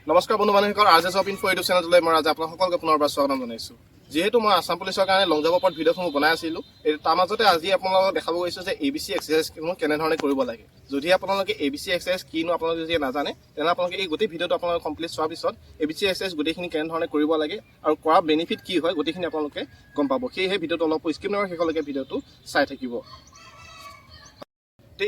নমস্কাৰ বন্ধু বান্ধৱীসকল, R J shop info YouTube চেনেললৈ মই আজি আপোনাক সকলোকে পুনৰবাৰ স্বাগতম জনাইছোঁ। যিহেতু মই আছাম পুলিচৰ কাৰণে লং জাম্পৰ ওপৰত ভিডিঅ'সমূহ বনাই আছিলোঁ, তাৰ মাজতে আজি আপোনালোকক দেখাব গৈছোঁ যে ABC এক্সাৰচাইজসমূহ কেনেধৰণে কৰিব লাগে। যদি আপোনালোকে ABC এক্সাৰচাইজ কিনো আপোনালোকে যদি নাজানে, তেনেহ'লে আপোনালোকে এই গোটেই ভিডিঅ'টো আপোনালোকে কমপ্লিট চোৱাৰ পিছত ABC এক্সাৰচাইজ গোটেইখিনি কেনেধৰণে কৰিব লাগে আৰু কৰা বেনিফিট কি হয় গোটেইখিনি আপোনালোকে গম পাব। সেয়েহে ভিডিঅ'টো অলপ স্কিপ নকৰি শেষলৈকে ভিডিঅ'টো চাই থাকিব।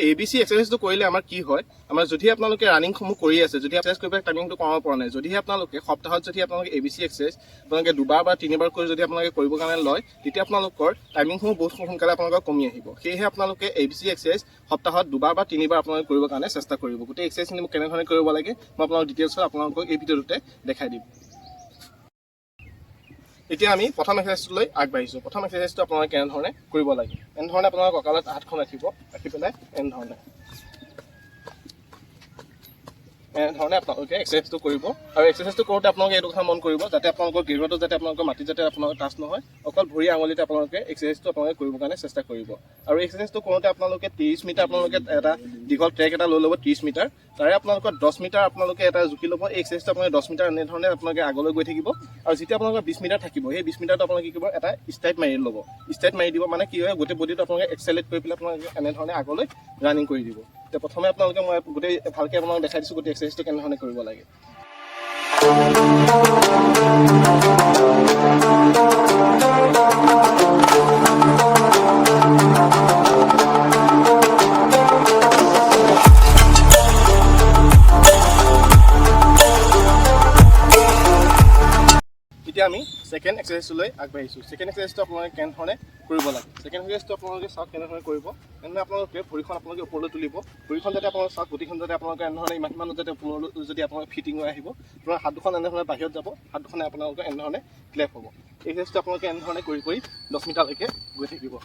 ABC এক্সাৰচাইজটো কৰিলে আমাৰ কি হয়, আমাৰ যদি আপোনালোকে ৰানিংসমূহ কৰি আছে, যদি এক্সাৰচাইজ কৰিব টাইমিংটো কমাব পৰা নাই, যদিহে আপোনালোকে সপ্তাহত যদি আপোনালোকে ABC এক্সাৰচাইজ আপোনালোকে 2বাৰ বা 3বাৰ কৰি যদি আপোনালোকে কৰিবৰ কাৰণে লয়, তেতিয়া আপোনালোকৰ টাইমিংসমূহ বহুত সোনকালে আপোনালোকৰ কমি আহিব। সেয়েহে আপোনালোকে ABC এক্সাৰচাইজ সপ্তাহত 2বাৰ বা 3বাৰ আপোনালোকে কৰিবৰ কাৰণে চেষ্টা কৰিব। গোটেই এক্সাৰচাইজখিনি কেনেধৰণে কৰিব লাগে মই আপোনালোক ডিটেইলছত আপোনালোকক এই ভিডিঅ'টোতে দেখাই দিম। এতিয়া আমি প্ৰথম এক্সাৰচাইজটোলৈ আগবাঢ়িছোঁ। প্ৰথম এক্সাৰচাইজটো আপোনালোকে কেনেধৰণে কৰিব লাগে, এনেধৰণে আপোনালোকে কঁকালত হাতখন ৰাখি পেলাই এনেধৰণে আপোনালোকে এক্সাৰচাইজটো কৰিব। আৰু এক্সাৰচাইজটো কৰোঁতে আপোনালোকে এইটো কথা মন কৰিব যাতে আপোনালোকৰ গৃহটো যাতে আপোনালোকৰ মাটি যাতে আপোনালোকৰ টাচ নহয়, অকল ভৰি আঙুলিতে আপোনালোকে এক্সাৰচাইজটো আপোনালোকে কৰিবৰ কাৰণে চেষ্টা কৰিব। আৰু এক্সাৰচাইজটো কৰোঁতে আপোনালোকে 30 মিটাৰ আপোনালোকে এটা দীঘল ট্ৰেক এটা লৈ ল'ব, 30 মিটাৰ। তাৰে আপোনালোকৰ 10 মিটাৰ আপোনালোকে এটা জুকি ল'ব। এই এক্সাৰচাইজটো আপোনালোকে 10 মিটাৰ এনেধৰণে আপোনালোকে আগলৈ গৈ থাকিব। আৰু যেতিয়া আপোনালোকৰ 20 মিটাৰ থাকিব, সেই 20 মিটাৰটো আপোনালোকে কি কৰিব, এটা ষ্ট্ৰাইট মাৰি ল'ব। ষ্ট্ৰাইট মাৰি দিব মানে কি হয়, গোটেই বডিটো আপোনালোকে এক্সেলেট কৰি পেলাই আপোনালোকে এনেধৰণে আগলৈ ৰানিং কৰি দিব। এতিয়া প্ৰথমে আপোনালোকে মই গোটেই ভালকৈ আপোনালোকে দেখাই দিছোঁ গোটেই এক্সাৰচাইজটো কেনেধৰণে কৰিব লাগে। এতিয়া আমি ছেকেণ্ড এক্সাৰচাইজলৈ আগবাঢ়িছোঁ। ছেকেণ্ড এক্সাৰচাইজটো আপোনালোকে কেনেধৰণে কৰিব লাগে। ছেকেণ্ড এক্সাৰচাইজটো আপোনালোকে চাওক কেনেধৰণে কৰিব। এনেধৰণে আপোনালোকে ভৰিখন আপোনালোকে ওপৰলৈ তুলিব। ভৰিখন যাতে আপোনালোকে চাওক গোটেইখন যাতে আপোনালোকে এনেধৰণে ইমান যাতে ওপৰলৈ যদি আপোনালোকে ফিটিং হৈ আহিব, আপোনাৰ হাত দুখন এনেধৰণে বাহিৰত যাব, হাত দুখনে আপোনালোকে এনেধৰণে ক্লেপ হ'ব। এই এক্সাৰচাইজটো আপোনালোকে এনেধৰণে কৰি 10 মিটাৰলৈকে গৈ থাকিব।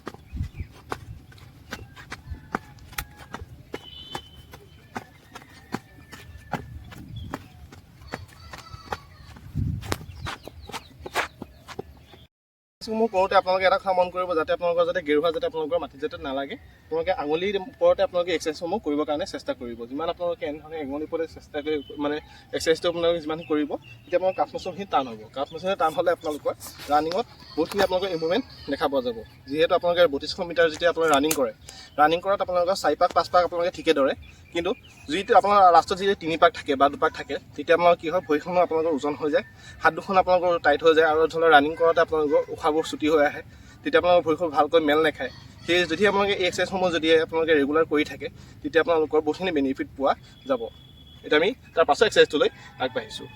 মোৰ কৰোঁতে আপোনালোকে এটা কথা মন কৰিব যাতে আপোনালোকৰ যাতে গেৰুৱা যাতে আপোনালোকৰ মাটিত যাতে নালাগে, আপোনালোকে আঙুলিৰ ওপৰতে আপোনালোকে এক্সাৰচাইজসমূহ কৰিবৰ কাৰণে চেষ্টা কৰিব। যিমান আপোনালোকে এনেধৰণে আঙুলিৰ ওপৰতে চেষ্টা কৰি মানে এক্সাৰচাইজটো আপোনালোকে যিমান কৰিব, তেতিয়া আপোনালোকৰ কাঠ মচলখিনি টান হ'ব। কাঠ মচলখিনি টান হ'লে আপোনালোকৰ ৰানিঙত বহুতখিনি আপোনালোকৰ ইম্প্ৰুভমেণ্ট দেখা পোৱা যাব। যিহেতু আপোনালোকে 3200 মিটাৰ যেতিয়া আপোনালোকে ৰানিং কৰাত আপোনালোকৰ 4 পাক 5 পাক আপোনালোকে ঠিকে ধৰে, কিন্তু যিটো আপোনাৰ লাষ্টত যদি 3 পাক থাকে বা 2 পাক থাকে, তেতিয়া আপোনালোকৰ কি হয়, ভৰিখনো আপোনালোকৰ ওজন হৈ যায়, হাত দুখন আপোনালোকৰ টাইট হৈ যায়, আৰু ধৰি লওক ৰানিং কৰোঁতে আপোনালোকৰ উশাহবোৰ ছুটি হৈ আহে, তেতিয়া আপোনালোকৰ ভৰিখন ভালকৈ মেল নাখায়। সেয়ে যদি আপোনালোকে এই এক্সাৰচাইজসমূহ যদি আপোনালোকে ৰেগুলাৰ কৰি থাকে, তেতিয়া আপোনালোকৰ বহুতখিনি বেনিফিট পোৱা যাব। এতিয়া আমি তাৰ পাছৰ এক্সাৰচাইজটোলৈ আগবাঢ়িছোঁ।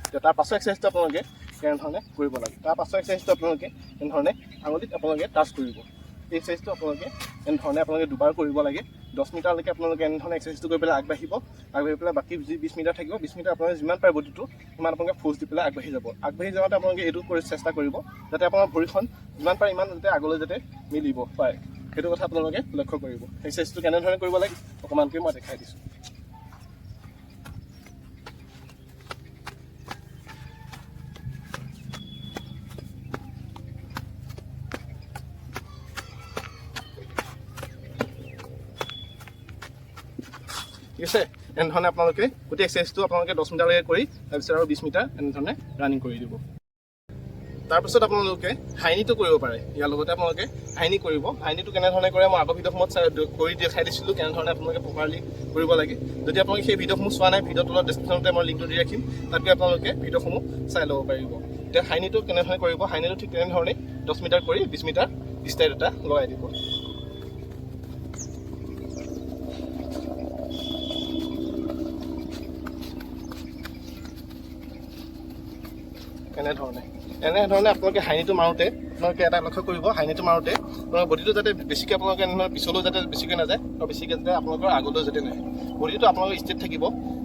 এতিয়া তাৰ পাছৰ এক্সাৰচাইজটো আপোনালোকে কেনেধৰণে কৰিব লাগে। তাৰ পাছৰ এক্সাৰচাইজটো আপোনালোকে এনেধৰণে আঙুলিত আপোনালোকে টাচ কৰিব। এই এক্সাৰচাইজটো আপোনালোকে এনেধৰণে আপোনালোকে 2বাৰ কৰিব লাগে। 10 মিটাৰলৈকে আপোনালোকে এনেধৰণে এক্সাৰচাইজটো কৰি পেলাই আগবাঢ়ি পেলাই বাকী যি 20 মিটাৰ থাকিব, 20 মিটাৰ আপোনালোকে যিমান পাৰে বডিটো সিমান আপোনালোকে ফ'ৰ্চ দি পেলাই আগবাঢ়ি যাব। আগবাঢ়ি যাওঁতে আপোনালোকে এইটো কৰি চেষ্টা কৰিব যাতে আপোনাৰ ভৰিখন যিমান পাৰে ইমান যাতে আগলৈ যাতে মিলিব পাৰে, সেইটো কথা আপোনালোকে লক্ষ্য কৰিব। এক্সাৰচাইজটো কেনেধৰণে কৰিব লাগে অকণমানকৈ মই দেখাই দিছোঁ। ঠিক আছে, এনেধৰণে আপোনালোকে গোটেই এক্সাৰচাইজটো আপোনালোকে 10 মিটাৰলৈকে কৰি তাৰপিছত আৰু 20 মিটাৰ এনেধৰণে ৰানিং কৰি দিব। তাৰপিছত আপোনালোকে হাইনিটো কৰিব পাৰে। ইয়াৰ লগতে আপোনালোকে হাইনি কৰিব। হাইনিটো কেনেধৰণে কৰে মই আগৰ ভিডিঅ'সমূহত কৰি দেখাই দিছিলোঁ কেনেধৰণে আপোনালোকে প্ৰপাৰলি কৰিব লাগে। যদি আপোনালোকে সেই ভিডিঅ'সমূহ চোৱা নাই, ভিডিঅ'টোৰ তলত ডেছক্ৰিপশ্যনতে মই লিংকটো দি ৰাখিম, তাত গৈ আপোনালোকে ভিডিঅ'সমূহ চাই ল'ব পাৰিব। এতিয়া হাইনিটো কেনেধৰণে কৰিব, হাইনিটো ঠিক তেনেধৰণে 10 মিটাৰ কৰি 20 মিটাৰ ষ্টাইল এটা লগাই দিব। এনেধৰণে আপোনালোকে হাইনিটো মাৰোঁতে আপোনালোকে এটা লক্ষ্য কৰিব, হাইনিটো মাৰোঁতে আপোনাৰ বডিটো যাতে বেছিকৈ আপোনালোকে এনেধৰণে পিছলৈ যাতে বেছিকৈ নাযায় আৰু বেছিকৈ যাতে আপোনালোকৰ আগলৈ যাতে নাহে। বডিটো আপোনালোকৰ ষ্ট্ৰেট থাকিব,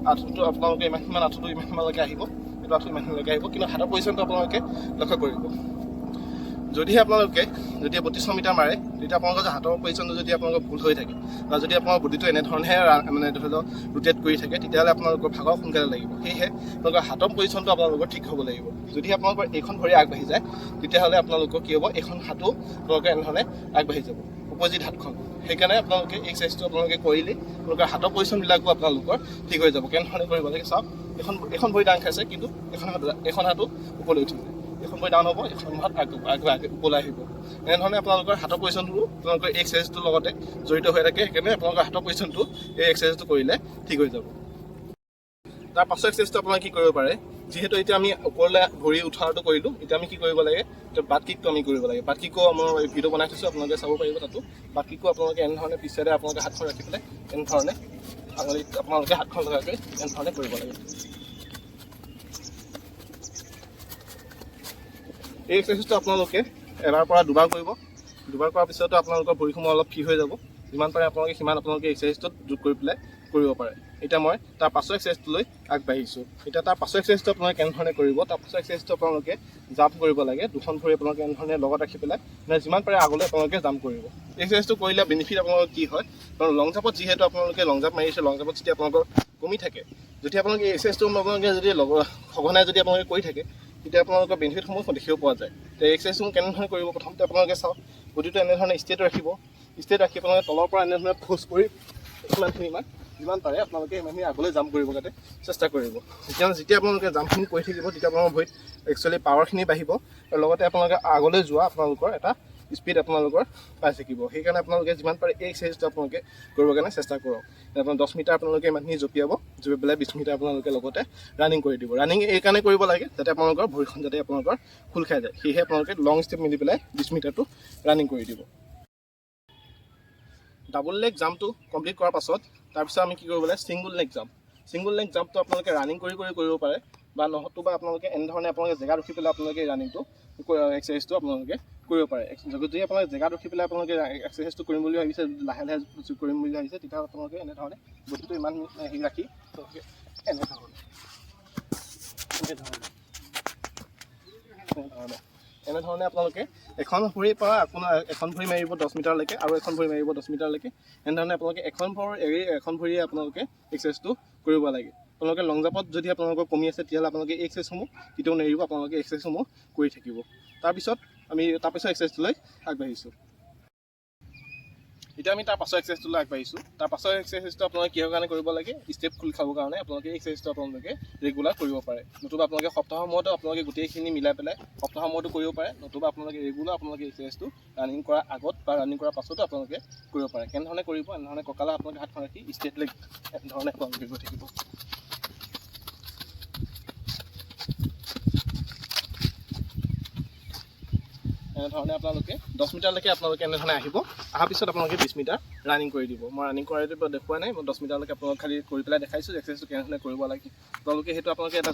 আঁঠুটো আপোনালোকে ইমানমান আঁঠুটো ইমানলৈকে আহিব, এইটো আঁঠু ইমানলৈকে আহিব, কিন্তু হাতৰ পজিশ্যনটো আপোনালোকে লক্ষ্য কৰিব। যদিহে আপোনালোকে যদি 3200 মিটাৰ মাৰে, তেতিয়া আপোনালোকৰ হাতৰ পজিশ্যনটো যদি আপোনালোকৰ ভুল হৈ থাকে বা যদি আপোনাৰ বডিটো এনেধৰণে মানে ধৰি লওক ৰোটেট কৰি থাকে, তেতিয়াহ'লে আপোনালোকৰ ভাগৰ সোনকালে লাগিব। সেয়েহে আপোনালোকৰ হাতৰ পজিশ্যনটো আপোনালোকৰ ঠিক হ'ব লাগিব। যদি আপোনালোকৰ এইখন ভৰি আগবাঢ়ি যায়, তেতিয়াহ'লে আপোনালোকৰ কি হ'ব, এইখন হাতো আপোনালোকে এনেধৰণে আগবাঢ়ি যাব। অপজিট হাতখন সেইকাৰণে আপোনালোকে এই এক্সাৰচাইজটো আপোনালোকে কৰিলে আপোনালোকৰ হাতৰ পজিশ্যনবিলাকো আপোনালোকৰ ঠিক হৈ যাব কেনেধৰণে কৰিব লাগে চাওক এখন ভৰি দাং খাইছে কিন্তু এখন হাতো ওপৰলৈ উঠিব এখন ভৰি ডাউন হ'ব এখন হাত আগে ওপৰলৈ আহিব এনেধৰণে আপোনালোকৰ হাতৰ পজিশ্যনটো আপোনালোকৰ এই এক্সাৰচাইজটোৰ লগতে জড়িত হৈ থাকে সেইকাৰণে আপোনালোকৰ হাতৰ পজিশ্যনটো এই এক্সাৰচাইজটো কৰিলে ঠিক হৈ যাব তাৰ পাছৰ এক্সাৰচাইজটো আপোনালোকে কি কৰিব পাৰে যিহেতু এতিয়া আমি ওপৰলৈ ভৰি উঠাটো কৰিলোঁ এতিয়া আমি কি কৰিব লাগে বাট কিকটো আমি কৰিব লাগে বাট কিকো মই ভিডিঅ' বনাই থৈছোঁ আপোনালোকে চাব পাৰিব তাতো বাট কিকো আপোনালোকে এনেধৰণে পিছেৰে আপোনালোকে হাতখন ৰাখি পেলাই এনেধৰণে আঙুলিত আপোনালোকে হাতখন লগাকৈ এনেধৰণে কৰিব লাগে এই এক্সাৰচাইজটো আপোনালোকে এবাৰ পৰা দুবাৰ কৰিব দুবাৰ কৰাৰ পিছতো আপোনালোকৰ ভৰিসমূহ অলপ ফ্ৰী হৈ যাব যিমান পাৰে আপোনালোকে সিমান আপোনালোকে এক্সাৰচাইজটোত যোগ কৰি পেলাই কৰিব পাৰে এতিয়া মই তাৰ পাছৰ এক্সাৰচাইজটোলৈ আগবাঢ়িছোঁ এতিয়া তাৰ পাছৰ এক্সাৰচাইজটো আপোনালোকে কেনেধৰণে কৰিব তাৰ পাছৰ এক্সাৰচাইজটো আপোনালোকে জাম্প কৰিব লাগে দুখন ভৰি আপোনালোকে এনেধৰণে লগত ৰাখি পেলাই মানে যিমান পাৰে আগলৈ আপোনালোকে জাম্প কৰিব এক্সাৰচাইজটো কৰিলে বেনিফিট আপোনালোকৰ কি হয় কাৰণ লং জাম্পত যিহেতু আপোনালোকে লং জাম্প মাৰিছে লং জাম্পত যেতিয়া আপোনালোকৰ কমি থাকে যদি আপোনালোকে এই এক্সাৰচাইজটো আপোনালোকে যদি সঘনাই যদি আপোনালোকে কৰি থাকে তেতিয়া আপোনালোকৰ বেনিফিটসমূহ দেখিব পোৱা যায় তো এই এক্সাৰচাইজসমূহ কেনেধৰণে কৰিব প্ৰথমতে আপোনালোকে চাওক বডিটো এনেধৰণে ষ্ট্ৰেইট ৰাখিব ষ্ট্ৰেইট ৰাখি আপোনালোকে তলৰ পৰা এনেধৰণে ফ'ৰ্চ কৰি ইমানখিনিমান যিমান পাৰে আপোনালোকে ইমানখিনি আগলৈ জাম্প কৰিব যাতে চেষ্টা কৰিব যেতিয়া আপোনালোকে জাম্পখিনি কৰি থাকিব তেতিয়া আপোনালোকৰ ভৰিত একচুৱেলি পাৱাৰখিনি বাঢ়িব আৰু লগতে আপোনালোকে আগলৈ যোৱা আপোনালোকৰ এটা স্পীড আপোনালোকৰ পাই থাকিব সেইকাৰণে আপোনালোকে যিমান পাৰে এই এক্সাৰচাইজটো আপোনালোকে কৰিবৰ কাৰণে চেষ্টা কৰক আপোনাৰ 10 মিটাৰ আপোনালোকে ইমানখিনি জঁপিয়াব জঁপিয়াই পেলাই 20 মিটাৰ আপোনালোকে লগতে ৰানিং কৰি দিব ৰানিং এই কাৰণে কৰিব লাগে যাতে আপোনালোকৰ ভৰিখন যাতে আপোনালোকৰ খোল খাই যায় সেয়েহে আপোনালোকে লং ষ্টেপ মিলি পেলাই 20 মিটাৰটো ৰানিং কৰি দিব ডাবল লেগ জাম্পটো কমপ্লিট কৰাৰ পাছত তাৰপিছত আমি কি কৰিব লাগে ছিংগুল লেগ জাম্পটো আপোনালোকে ৰানিং কৰি কৰিব পাৰে বা নতুবা আপোনালোকে এনেধৰণে আপোনালোকে জেগাত ৰখি পেলাই আপোনালোকে ৰানিংটো এক্সাৰচাইজটো আপোনালোকে কৰিব পাৰে যদি আপোনালোকে জেগাত ৰখি পেলাই আপোনালোকে এক্সাৰচাইজটো কৰিম বুলি ভাবিছে লাহে লাহে কৰিম বুলি ভাবিছে তেতিয়া আপোনালোকে এনেধৰণে বডিটো ইমান হেৰি ৰাখি এনেধৰণে আপোনালোকে এখন ভৰিৰ পৰা আপোনাৰ এখন ভৰি মাৰিব 10 মিটাৰলৈকে আৰু এখন ভৰি মাৰিব 10 মিটাৰলৈকে এনেধৰণে আপোনালোকে এখন ভৰি এৰি এখন ভৰিয়ে আপোনালোকে এক্সাৰচাইজটো কৰিব লাগে আপোনালোকে লং জাম্পত যদি আপোনালোকৰ কমি আছে তেতিয়াহ'লে আপোনালোকে এই এক্সাৰচাইজসমূহ কেতিয়াও নেৰিব আপোনালোকে এক্সাৰচাইজসমূহ কৰি থাকিব তাৰপিছত এক্সাৰচাইজটোলৈ আগবাঢ়িছোঁ এতিয়া আমি তাৰ পাছৰ এক্সাৰচাইজটোলৈ আগবাঢ়িছোঁ তাৰ পাছৰ এক্সাৰচাইজটো আপোনালোকে কিহৰ কাৰণে কৰিব লাগে ষ্টেপ খোল খাবৰ কাৰণে আপোনালোকে এই এক্সাৰচাইজটো আপোনালোকে ৰেগুলাৰ কৰিব পাৰে নতুবা আপোনালোকে সপ্তাহৰ মূৰতো আপোনালোকে গোটেইখিনি মিলাই পেলাই সপ্তাহৰ মূৰতো কৰিব পাৰে নতুবা আপোনালোকে ৰেগুলাৰ আপোনালোকে এক্সাৰচাইজটো ৰানিং কৰাৰ আগত বা ৰানিং কৰাৰ পাছতো আপোনালোকে কৰিব পাৰে কেনেধৰণে কৰিব এনেধৰণে কঁকালত আপোনালোকে হাতখন ৰাখি ষ্ট্ৰেইট লেগ এনেধৰণে আপোনালোকে গৈ থাকিব এনেধৰণে আপোনালোকে 10 মিটাৰলৈকে আপোনালোকে এনেধৰণে আহিব অহাৰ পিছত আপোনালোকে 20 মিটাৰ ৰানিং কৰি দিব মই ৰানিং কৰাটো দেখুওৱা নাই মই 10 মিটাৰলৈকে আপোনালোক খালি কৰি পেলাই দেখাইছোঁ এক্সাৰচাইজটো কেনেধৰণে কৰিব লাগে আপোনালোকে সেইটো আপোনালোকে এটা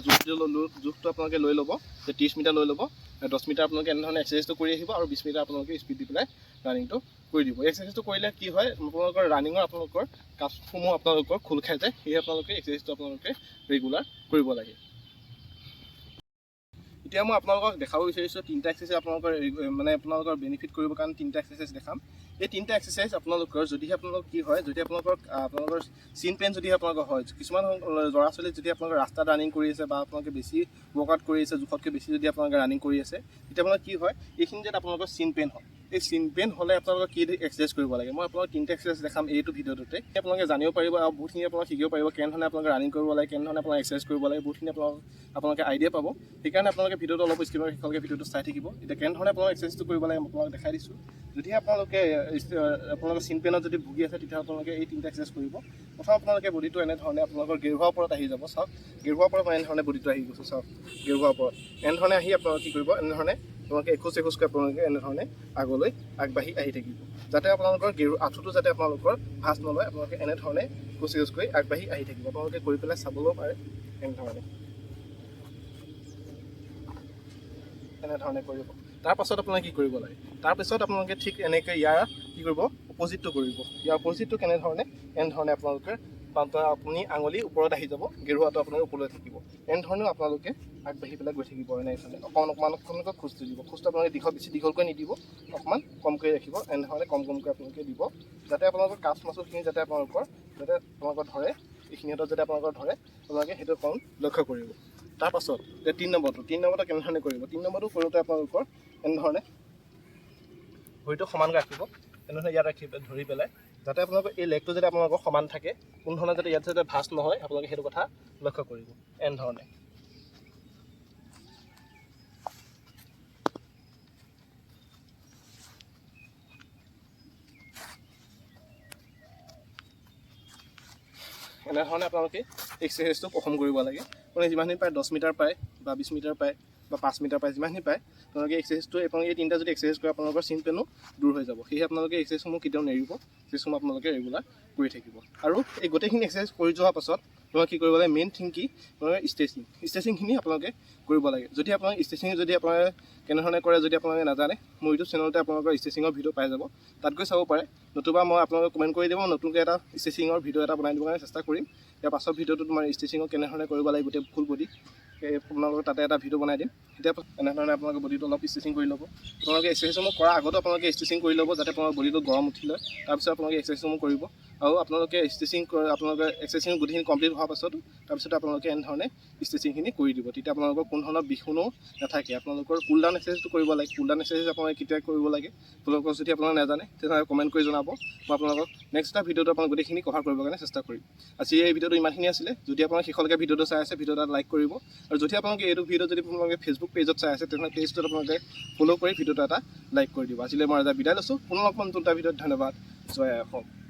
জোখটো আপোনালোকে লৈ ল'ব যে 30 মিটাৰ লৈ ল'ব 10 মিটাৰ আপোনালোকে এনেধৰণে এক্সাৰচাইজটো কৰি আহিব আৰু 20 মিটাৰ আপোনালোকে স্পীড দি পেলাই ৰানিংটো কৰি দিব এক্সাৰচাইজটো কৰিলে কি হয় আপোনালোকৰ ৰানিঙৰ আপোনালোকৰ কাজসমূহ আপোনালোকৰ খোল খাই যায় সেয়ে আপোনালোকে এক্সাৰচাইজটো আপোনালোকে ৰেগুলাৰ কৰিব লাগে এতিয়া মই আপোনালোকক দেখাব বিচাৰিছোঁ তিনিটা এক্সাৰচাইজ আপোনালোকৰ মানে আপোনালোকৰ বেনিফিট কৰিবৰ কাৰণে তিনিটা এক্সাৰচাইজ দেখাম এই তিনিটা এক্সাৰচাইজ আপোনালোকৰ যদিহে আপোনালোকৰ কি হয় যদি আপোনালোকৰ চিন পেইন যদি আপোনালোকৰ হয় কিছুমান ল'ৰা ছোৱালী যদি আপোনালোকৰ ৰাস্তাত ৰানিং কৰি আছে বা আপোনালোকে বেছি ৱৰ্কআউট কৰি আছে জোখতকৈ বেছি যদি আপোনালোকে ৰানিং কৰি আছে তেতিয়া আপোনালোকৰ কি হয় এইখিনি যে আপোনালোকৰ চিন পেইন হয় এই চিন পেইন হ'লে আপোনালোকৰ কি এক্সাৰচাইজ কৰিব লাগে মই আপোনালোকক তিনিটা এক্সাৰচাইজ দেখাম এইটো ভিডিঅ'টোতে আপোনালোকে জানিব পাৰিব আৰু বহুতখিনি আপোনালোকে শিকিব পাৰিব কেনেধৰণে আপোনালোকে ৰানিং কৰিব লাগে কেনেধৰণে আপোনালোকে এক্সাৰচাইজ কৰিব লাগে বহুতখিনি আপোনালোকে আইডিয়া পাব সেইকাৰণে আপোনালোকে ভিডিঅ'টো অলপ স্কিপৰ শেষলৈকে ভিডিঅ'টো চাই থাকিব এতিয়া কেনেধৰণে আপোনালোকে এক্সাৰচাইজটো কৰিব লাগে মই আপোনালোকক দেখাই দিছোঁ যদিহে আপোনালোকে চিন পেইনত যদি ভুগি আছে তেতিয়া আপোনালোকে এই তিনিটা এক্সাৰচাইজ কৰিব প্ৰথম আপোনালোকে বডিটো এনেধৰণে আপোনালোকৰ গেৰুৱাৰ ওপৰত আহি যাব চাওক গেৰুৱাৰ ওপৰত এনেধৰণে বডিটো আহি গৈছে চাওক গেৰুৱাৰ ওপৰত এনেধৰণে আহি আপোনালোকে কি কৰিব এনেধৰণে আপোনালোকে এখোজকৈ আপোনালোকে এনেধৰণে আগলৈ আগবাঢ়ি আহি থাকিব যাতে আপোনালোকৰ আঁঠুটো যাতে আপোনালোকৰ ভাঁজ নলয় আপোনালোকে এনেধৰণে এখোজকৈ আগবাঢ়ি আহি থাকিব আপোনালোকে কৰি পেলাই চাবলৈও পাৰে এনেধৰণে কৰিব তাৰপাছত আপোনালোকে কি কৰিব লাগে তাৰপিছত আপোনালোকে ঠিক এনেকৈ ইয়াৰ কি কৰিব অপজিটটো কৰিব ইয়াৰ অপজিটটো এনেধৰণে আপোনালোকে আপুনি আঙুলি ওপৰত আহি যাব গেৰুৱাটো আপোনালোকে ওপৰলৈ থাকিব এনেধৰণেও আপোনালোকে আগবাঢ়ি পেলাই গৈ থাকিব এনেধৰণে অকণমানকৈ খোজটো দিব খোজটো আপোনালোকে বেছি দীঘলকৈ নিদিব অকণমান কমকৈ ৰাখিব এনেধৰণে কমকৈ আপোনালোকে দিব যাতে আপোনালোকৰ কাজ মাচুলখিনি যাতে আপোনালোকৰ ধৰে এইখিনিহঁতত যাতে আপোনালোকৰ ধৰে আপোনালোকে সেইটো অকণ লক্ষ্য কৰিব তাৰপাছত যে 3 নম্বৰটো কেনেধৰণে কৰিব 3 নম্বৰটো কৰোঁতে আপোনালোকৰ এনেধৰণে ভৰিটো সমানকৈ ৰাখিব এনেধৰণে ইয়াত ৰাখি ধৰি পেলাই যাতে আপোনালোকৰ এই লেগটো যাতে আপোনালোকৰ সমান থাকে, কোনো ধৰণৰ যাতে ইয়াত যাতে ভাঁজ নহয়, আপোনালোকে সেইটো কথা লক্ষ্য কৰিব। এনেধৰণে এনেধৰণে আপোনালোকে এক্সাৰচাইজটো পাৰফৰ্ম কৰিব লাগে। মানে যিমানখিনি পায় 10 মিটাৰ পায় বা 20 মিটাৰ পায় বা 5 মিটাৰ পায়, যিমানখিনি পায় আপোনালোকে এক্সাৰচাইজটো আপোনালোকে এই তিনিটা যদি এক্সাৰচাইজ কৰে আপোনালোকৰ চিন পেনো দূৰ হৈ যাব। সেয়েহে আপোনালোকে এক্সাৰচাইজসমূহ কেতিয়াও নেৰিব, এক্সাৰচাইজসমূহ আপোনালোকে ৰেগুলাৰ কৰি থাকিব। আৰু এই গোটেইখিনি এক্সাৰচাইজ কৰি যোৱাৰ পাছত আপোনালোকে কি কৰিব লাগে, মেইন থিং কি, আপোনালোকে ষ্ট্ৰেচিংখিনি আপোনালোকে কৰিব লাগে। যদি আপোনালোকে ষ্ট্ৰেচিং যদি আপোনালোকে কেনেধৰণে কৰে যদি আপোনালোকে নাজানে, মোৰ ইউটিউব চেনেলতে আপোনালোকৰ ষ্ট্ৰেচিঙৰ ভিডিঅ' পাই যাব, তাত গৈ চাব পাৰে। নতুবা মই আপোনালোকক কমেণ্ট কৰি দিব, নতুনকৈ এটা ষ্ট্ৰেচিঙৰ ভিডিঅ' এটা বনাই দিবৰ কাৰণে চেষ্টা কৰিম। ইয়াৰ পাছৰ ভিডিঅ'টো তোমাৰ ষ্ট্ৰেচিঙৰ কেনেধৰণে কৰিব লাগে গোটেই ফুল বডি, আপোনালোকৰ তাতে এটা ভিডিঅ' বনাই দিম। এতিয়া এনেধৰণে আপোনালোকে বডিটো অলপ ষ্ট্ৰেচিং কৰি ল'ব। আপোনালোকে এক্সাৰচাইজসমূহ কৰাৰ আগতো আপোনালোকে ষ্ট্ৰেচিং কৰি ল'ব, যাতে আপোনালোকৰ বডিটো গৰম উঠি লয়। তাৰপিছত আপোনালোকে এক্সাৰচাইজসমূহ কৰিব। আৰু আপোনালোকে ষ্ট্ৰেচিং আপোনালোকে এক্সাৰচাইজ গোটেইখিনি কমপ্লিট হোৱাৰ পাছতো তাৰপিছত আপোনালোকে এনেধৰণে ষ্ট্ৰেচিংখিনি কৰি দিব। তেতিয়া আপোনালোকৰ কোনো ধৰণৰ বিষোনো নাথাকে। আপোনালোকৰ কুল ডাউন এক্সাৰচাইজটো কৰিব লাগে। কুল ডাউন এক্সাৰচাইজ আপোনালোকে কেতিয়া কৰিব লাগে আপোনালোকৰ যদি আপোনালোকে নাজানে তেতিয়াহ'লে কমেণ্ট কৰি জনাব। মই আপোনালোকক নেক্সট এটা ভিডিঅ'টো আপোনালোক গোটেইখিনি কভাৰ কৰিবৰ কাৰণে চেষ্টা কৰিম। আজি এই ভিডিঅ'টো ইমানখিনি আছিলে। যদি আপোনালোকে শেষলৈকে ভিডিঅ'টো চাই আছে, ভিডিঅ'টো লাইক কৰিব। আৰু যদি আপোনালোকে এইটো ভিডিঅ' যদি আপোনালোকে ফেচবুক পেজত চাই আছে, তেনেহ'লে পেজটোত আপোনালোকে ফ'ল' কৰি ভিডিঅ'টো এটা লাইক কৰি দিব। আজিলৈ মই এটা বিদায় লৈছোঁ। পুনৰ লগ পাম নতুন এটা ভিডিঅ'ত। ধন্যবাদ। জয় অসম।